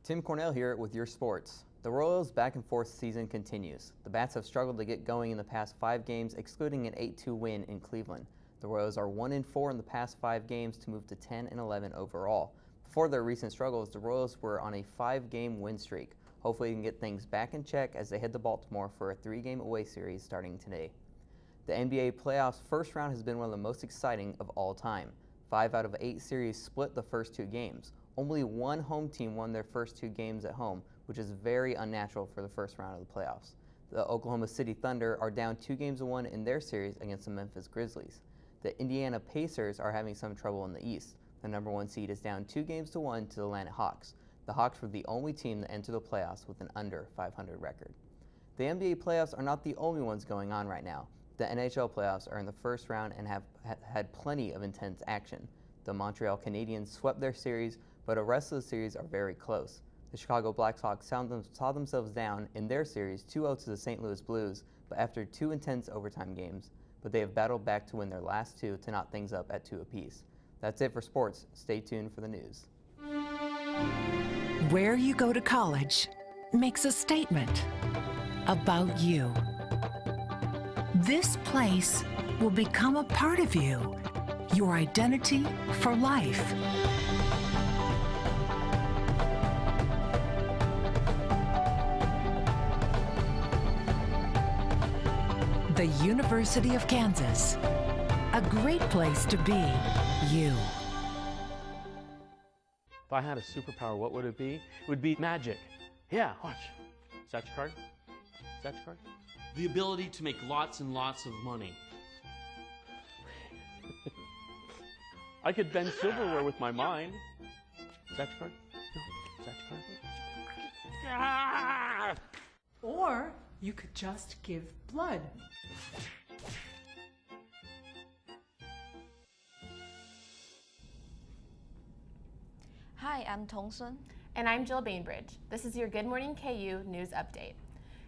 Tim Cornell here with your sports. The Royals' back-and-forth season continues. The Bats have struggled to get going in the past 5 games, excluding an 8-2 win in Cleveland. The Royals are 1-4 in the past 5 games to move to 10-11 overall. Before their recent struggles, the Royals were on a 5-game win streak. Hopefully they can get things back in check as they head to Baltimore for a 3-game away series starting today. The NBA playoffs first round has been one of the most exciting of all time. 5 out of 8 series split the first 2 games. Only one home team won their first 2 games at home, which is very unnatural for the first round of the playoffs. The Oklahoma City Thunder are down 2-1 in their series against the Memphis Grizzlies. The Indiana Pacers are having some trouble in the East. The number 1 seed is down 2-1 to the Atlanta Hawks. The Hawks were the only team that entered the playoffs with an under .500 record. The NBA playoffs are not the only ones going on right now. The NHL playoffs are in the first round and have had plenty of intense action. The Montreal Canadiens swept their series, but the rest of the series are very close. The Chicago Blackhawks saw themselves down in their series 2-0 to the St. Louis Blues, but after 2 intense overtime games, but they have battled back to win their last 2 to knot things up at 2 apiece. That's it for sports. Stay tuned for the news. Where you go to college makes a statement about you. This place will become a part of you, your identity for life. The University of Kansas, a great place to be you. If I had a superpower, what would it be? It would be magic. Yeah, watch. Is that your card? Is that your card? The ability to make lots and lots of money. I could bend silverware with my mind. Is that your card? No. Is that your card? Ah! Or you could just give blood. Hi, I'm Tong Sun. And I'm Jill Bainbridge. This is your Good Morning KU news update.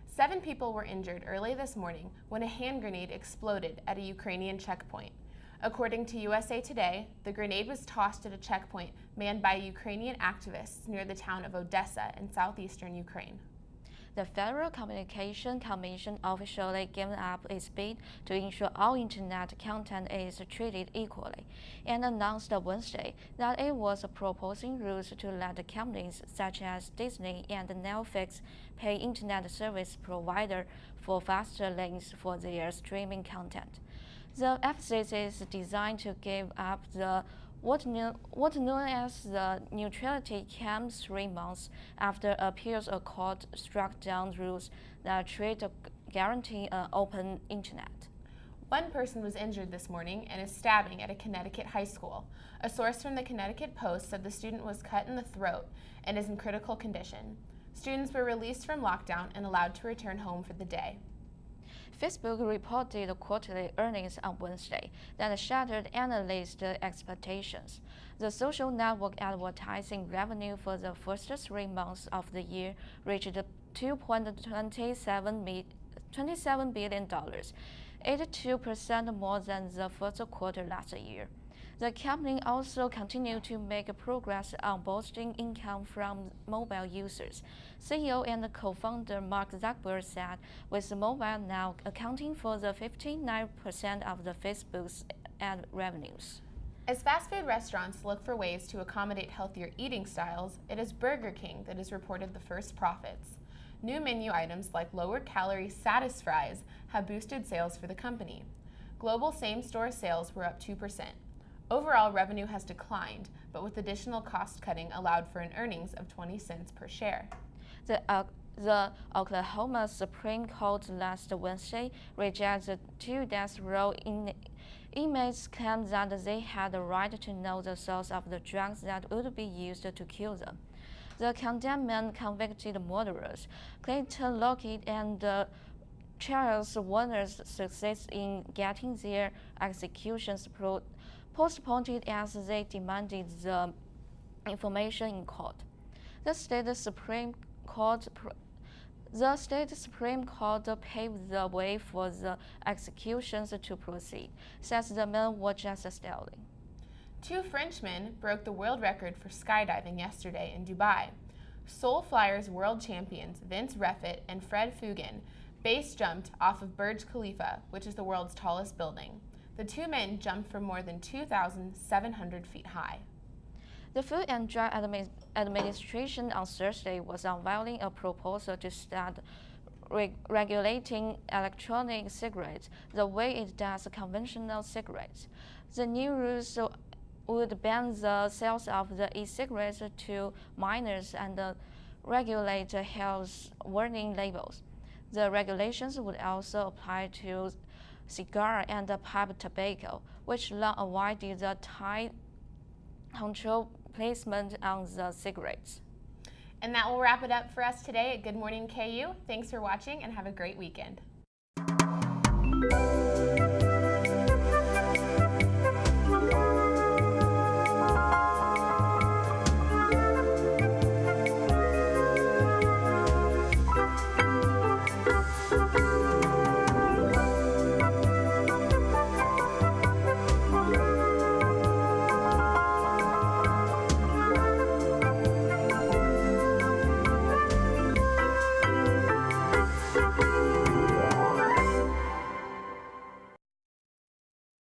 7 people were injured early this morning when a hand grenade exploded at a Ukrainian checkpoint. According to USA Today, the grenade was tossed at a checkpoint manned by Ukrainian activists near the town of Odessa in southeastern Ukraine. The Federal Communication Commission officially gave up its bid to ensure all Internet content is treated equally, and announced Wednesday that it was proposing rules to let companies such as Disney and Netflix pay Internet service provider for faster links for their streaming content. The FCC is designed to give up the what known as the neutrality came 3 months after appeals a court struck down rules that guarantee an open internet. 1 person was injured this morning in a stabbing at a Connecticut high school. A source from the Connecticut Post said the student was cut in the throat and is in critical condition. Students were released from lockdown and allowed to return home for the day. Facebook reported quarterly earnings on Wednesday that shattered analyst expectations. The social network advertising revenue for the first 3 months of the year reached $2.27 billion, 82% more than the first quarter last year. The company also continued to make progress on boosting income from mobile users. CEO and co-founder Mark Zuckerberg said, with mobile now accounting for the 59% of the Facebook's ad revenues. As fast food restaurants look for ways to accommodate healthier eating styles, it is Burger King that has reported the first profits. New menu items like lower-calorie Satis fries have boosted sales for the company. Global same-store sales were up 2%. Overall revenue has declined, but with additional cost-cutting allowed for an earnings of 20 cents per share. The Oklahoma Supreme Court last Wednesday rejected 2 death row Inmates claimed that they had the right to know the source of the drugs that would be used to kill them. The condemned men convicted murderers, Clayton Lockett and Charles Warner's success in getting their executions postponed as they demanded the information in court. The state Supreme Court paved the way for the executions to proceed, since the men were just starting. 2 Frenchmen broke the world record for skydiving yesterday in Dubai. Seoul Flyers world champions Vince Refit and Fred Fugan base jumped off of Burj Khalifa, which is the world's tallest building. The 2 men jumped from more than 2,700 feet high. The Food and Drug Administration on Thursday was unveiling a proposal to start regulating electronic cigarettes the way it does conventional cigarettes. The new rules would ban the sales of the e-cigarettes to minors and regulate health warning labels. The regulations would also apply to cigar and pipe tobacco, which long avoided the tight control placement on the cigarettes. And that will wrap it up for us today at Good Morning KU. Thanks for watching and have a great weekend.